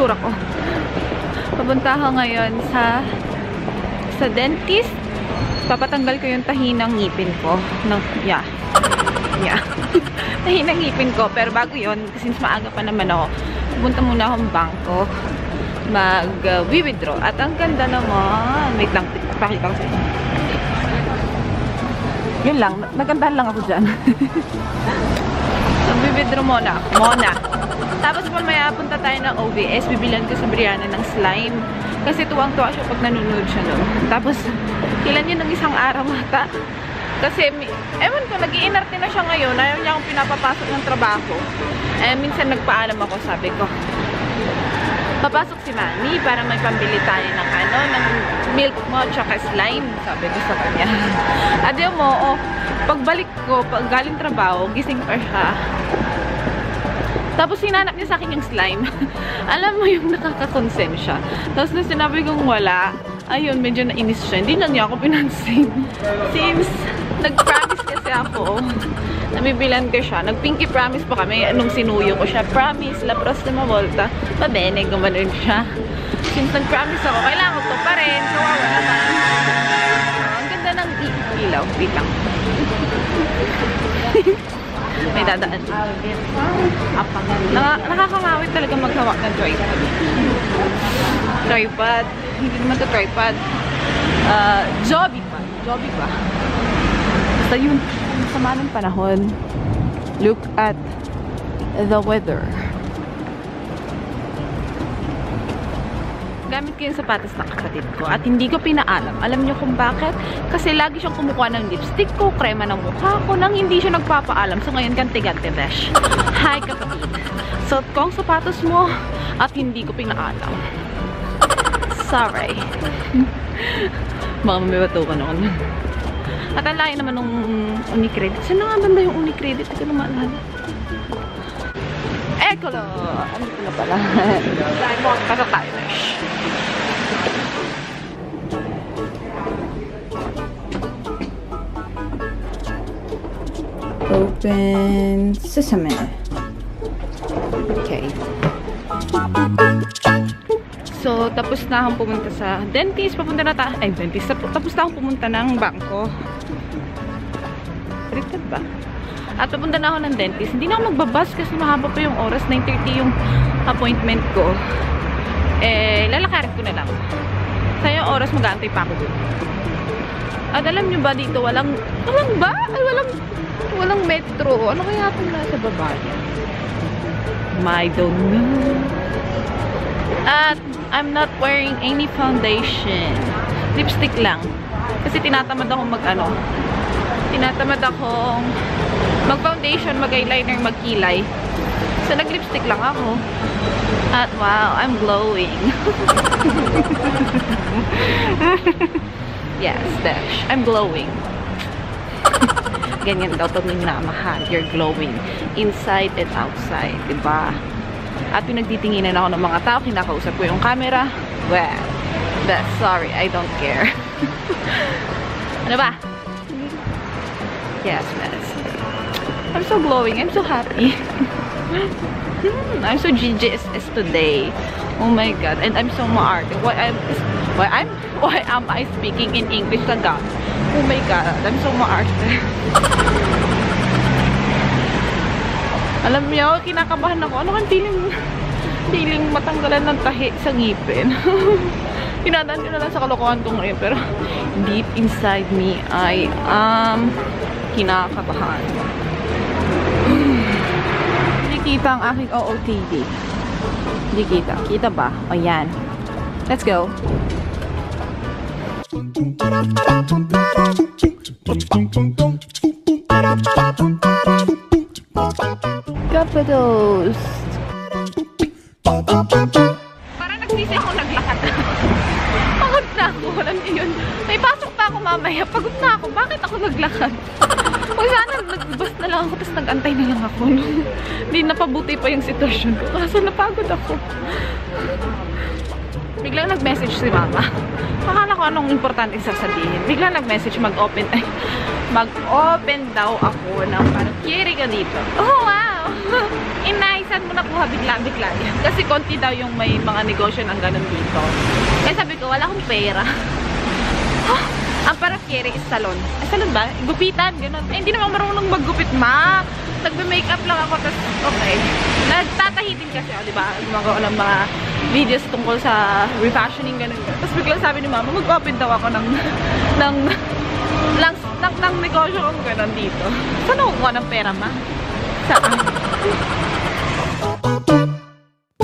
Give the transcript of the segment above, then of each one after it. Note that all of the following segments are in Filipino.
itsura ko. Papunta ako ngayon sa dentist. Papatanggal ko yung tahi ng ngipin ko. Yeah. Tahi ng ngipin ko. Pero bago yun, since maaga pa naman ako, pupunta muna akong bangko. Mag-withdraw. At ang ganda naman. Wait lang, pakita ko sa inyo. Yun lang, nagandahan lang ako dyan. Mag-withdraw muna. Tapos mamaya punta tayo ng OVS. Bibilan ko sa Breanna ng slime. Kasi tuwang-tuwa siya pag nanonood siya nun. Tapos, kailan yun ng isang araw ata. Kasi, ewan ko, nag-iinarte na siya ngayon. Ayaw niya akong pinapapasok ng trabaho. Minsan nagpaalam ako, sabi ko, papasok si Manny para may pambili tayo ng ng milk mo tsaka slime. Sabi ko sa kanya. Adiyo mo, pagbalik ko, pag galing trabaho, gising pa siya. Tapos hinanap niya sa akin yung slime. Alam mo yung nakaka-consent siya. Tapos nung sinabi kong wala, ayun, medyo nainis siya. Hindi na niya ako pinansin. Since nag-promise kasi ako, nabibilan ko siya. Nag-pinky promise pa kami nung sinuyo ko siya. Promise, la prossima volta. Pabene, gumanon siya. Since nag-promise ako, kailangan ko to pa rin. Kawawa naman. Ang ganda ng ilaw. Wait lang. May dadaan. Nakakangawit talaga maghawak ng tripod. Tripod. Hindi naman to tripod. Joby pa. Basta yun. Sama ng panahon. Look at the weather. Gamit ko yung sapatos ng kapatid ko at hindi ko pinaalam. Alam niyo kung bakit? Kasi lagi siyang kumukuha ng lipstick ko, krema ng mukha ko, nang hindi siya nagpapaalam. So ngayon, gante-gante besh. Hi kapatid. Suot ko ang sapatos mo at hindi ko pinaalam. Sorry. Baka mamiwatukan ako nun. At ang layo naman nung Unicredit. Saan na nga banda yung Unicredit? Ito na maalala. Ekolo! Ano ito na pala? Pasok tayo na. Open sesame. Okay. So, tapos na akong pumunta sa dentist. Papunta na tayo. Ay, dentist. Tapos na akong pumunta ng bangko. Baliktad ba? At papunta na ako ng dentist. Hindi na ako magbabas kasi mahaba pa yung oras. 9:30 yung appointment ko. Lalakarin ko na lang. Sayang oras, mag-aantay pa ako doon. At alam nyo ba dito, walang metro. Ano kaya itong nasa baba? I don't know. At I'm not wearing any foundation. Lipstick lang. Kasi tinatamad akong mag-foundation, mag-eyeliner, mag-kilay. So, nag-lipstick lang ako. At wow, I'm glowing. Yes, dash. I'm glowing. Ganyan daw pag minamahal. You're glowing. Inside and outside. Diba? At pinagtitinginan ako ng mga tao. Kinakausap ko yung camera. Well, that's sorry. I don't care. Ano ba? Yes, yes. I'm so glowing. I'm so happy. I'm so GGSS today. Oh my God. And I'm so maarte. Why am I speaking in English agad? Oh my God. I'm so maarte. Alam niyo, kinakabahan ako. Ano kang feeling matanggalan ng tahi sa ngipin? Tinadaan ko na lang sa kalokohan ko ngayon. Pero deep inside me, I am kinakabahan. Hindi kita ang aking OOTD. Hindi kita. Kita ba? O yan. Let's go. Capitals. Parang nagsisi ako naglakad. Pagod na ako. Alam niyo yun. May pasok pa ako mamaya. Pagod na ako. Bakit ako naglakad? Kung sana nagbas na lang ako tapos nag-antay na lang ako. Hindi napabuti pa yung sitwasyon ko. Kaso napagod ako. Biglang nag-message si mama. Akala ko anong importante sasabihin. Biglang nag-message mag-open daw ako ng parang kiri ka dito. Oh wow! inaisan mo nakuha bigla-bigla yan. Kasi konti daw yung may mga negosyo ng ganun dito. Kaya sabi ko, wala akong pera. Ang parakere is salon. Salon ba? Gupitan, gano'n. Hindi naman marunong maggupit, ma. Nagbe-makeup lang ako, tapos okay. Nagtatahitin kasi, di ba? Gumagawa ng mga videos tungkol sa refashioning, gano'n. Tapos biglang sabi ni mama, mag-open daw ako ng negosyo kong gano'n dito. Saan ako kuha ng pera, ma? Saan?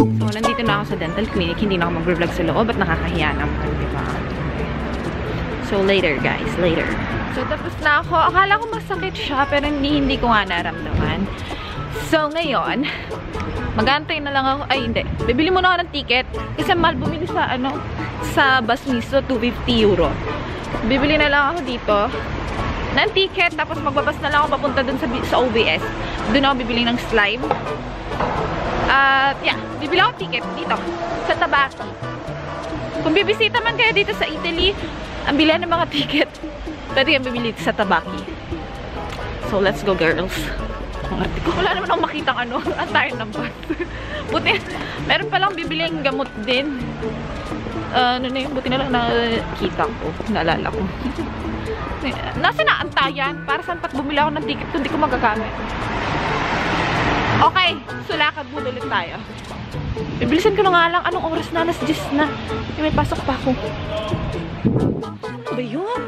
So, nandito na ako sa dental clinic. Hindi na ako mag-vlog sa loob at nakakahiya naman, di ba? So, later guys. Later. So, tapos na ako. Akala ko masakit siya, pero hindi ko nga naramdaman. So, ngayon, mag-aantay na lang ako. Ay, hindi. Bibili muna ako ng ticket. Kasi mahal bumili sa, sa bus mismo, 250 euro. Bibili na lang ako dito ng ticket. Tapos, magbabas na lang ako papunta dun sa OBS. Doon ako bibili ng slime. At, yeah. Bibili ako ticket dito. Sa Tabaki. Kung bibisita man kayo dito sa Italy, ang bilihan ng mga ticket, pwede kayong bibili sa Tabaki. So, let's go, girls. Wala naman akong makitang antayin ng bus. Buti, meron palang bibiling gamot din. Buti na lang nakita ko, naalala ko. Nasa na antayan? Para saan pat bumili ako ng ticket kung di ko magagamit? Okay, sulakad muna ulit tayo. Bibilisan ko na nga lang. Anong oras na? Alas 10 na. May pasok pa ako. Ba yun?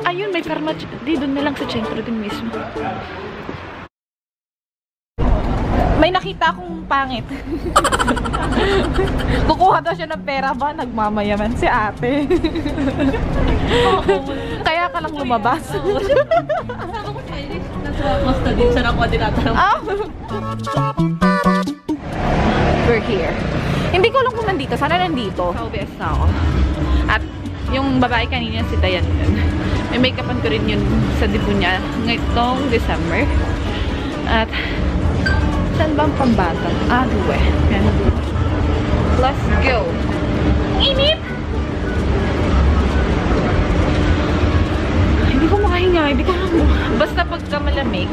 Ayun, may karma. Di, doon na lang sa sentro din mismo. May nakita akong pangit. Kukuha daw siya ng pera ba? Nagmamayaman si ate. Kaya ka lang lumabas. Basta din siya nakuha din natin. We're here. Hindi ko alam kung nandito. Sana nandito. Sa OBS na ako. At yung babae kanina si Dayan yun. May make-upan ko rin yun sa dibo niya ngayong December. At saan ba ang pambata? Duwe. Yan. Let's go. Init! Hindi ko makahinga. Hindi ko alam. Basta pagka malamig.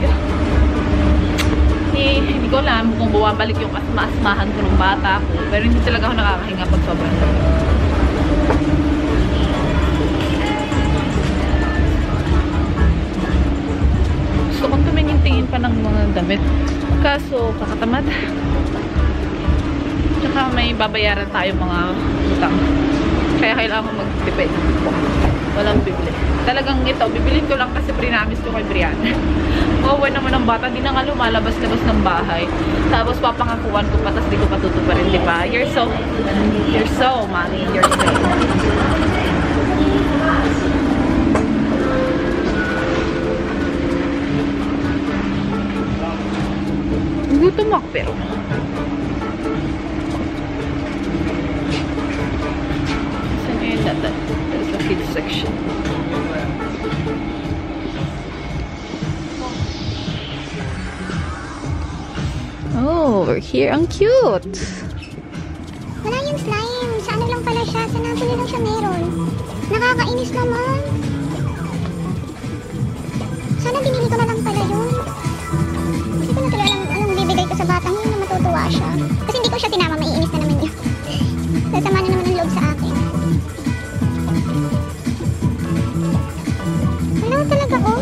Hindi ko alam kung bumabalik yung asma-asmahan ko ng bata ko. Pero hindi talaga ako nakakahinga pag sobrang lamig. Gusto kong tumingin-tingin pa ng mga damit. Kaso, kakatamad. Tsaka may babayaran tayo mga utang. Kaya kailangan ko mag-tipid. Walang bibili. Talagang ito, bibilin ko lang kasi Prinomise ko kay Breanna. Wawa naman ang bata, di na nga lumalabas-labas ng bahay. Tapos papangakuan ko pa, tapos di ko patutuparin, di ba? You're so, mommy, you're so. Gutom ako pero. Saan yun natin? There's a kids section. Oh, we're here. Ang cute! Wala yung slime. Sa ano lang pala siya. Sa Napoli lang siya meron. Nakakainis naman. Sana binili ko na lang pala yun. Kasi ko na tuloy anong bibigay ko sa batang yun na matutuwa siya. Kasi hindi ko siya tinama. Maiinis na naman yun. Sasama na naman ang loob sa akin. Wala talaga oh.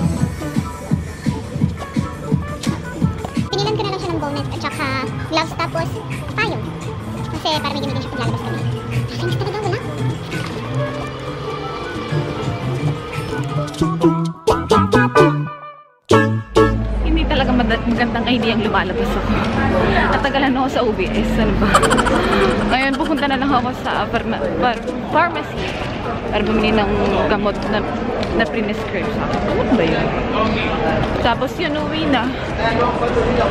Pinilan ko na lang siya ng bonnet at saka gloves tapos payong. Kasi para may gamitin siya pag lalabas kami. Nakainis talaga wala. Hindi talaga magandang idea ang lumalabas ako. Natagalan ako sa OBS. Ano ba? Ngayon, pupunta na lang ako sa pharmacy para bumili ng gamot na pre-prescribe sa akin. Ano ba yun? Tapos yun, uwi na.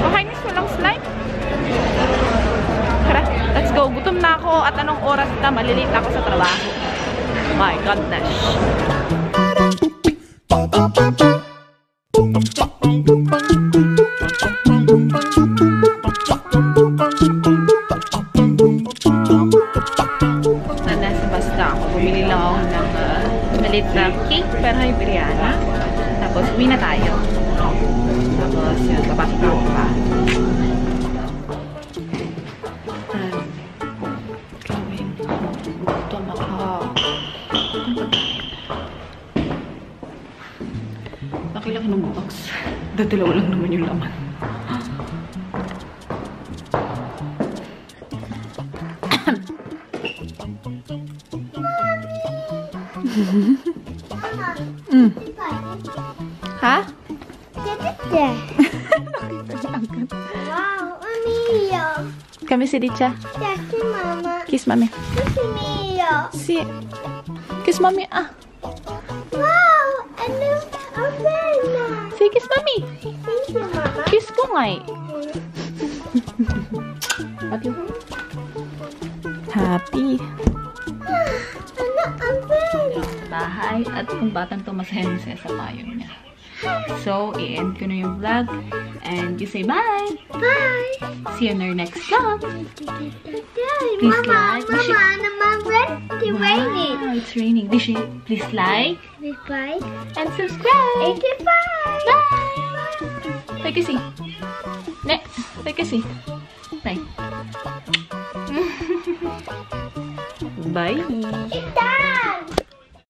Makainis walang slime. Tara, let's go. Gutom na ako at anong oras na malilate ako sa trabaho. My goodness. Nasa bus na ako. Bumili lang ako ng maliit na cake para kay Breanna. Tapos Tapos, uwi na tayo. Tapos, yun, papasok ako pa. Gawin. Ito, Nakilaki ng box. Dalawa lang naman yung laman. Ha? Wow, Mia. Kami si Dicha. That's Mama. Kiss mami. That's Mia. Si. Kiss mami. Ah. Wow, ano? Brenda. Si kiss mami. Thank you, Mama. Kiss ko nga eh. Happy. Happy. Ano ang Brenda? Bahay at kung batang to masaya sa payo niya. So, i-end ko na yung vlog and you say bye! Bye! See you in our next vlog! Mama, like, it's raining. Wow, it's raining. Please like Bye. and subscribe! 85. Bye! Bye kasi. Ne, bye kasi. Bye. Bye!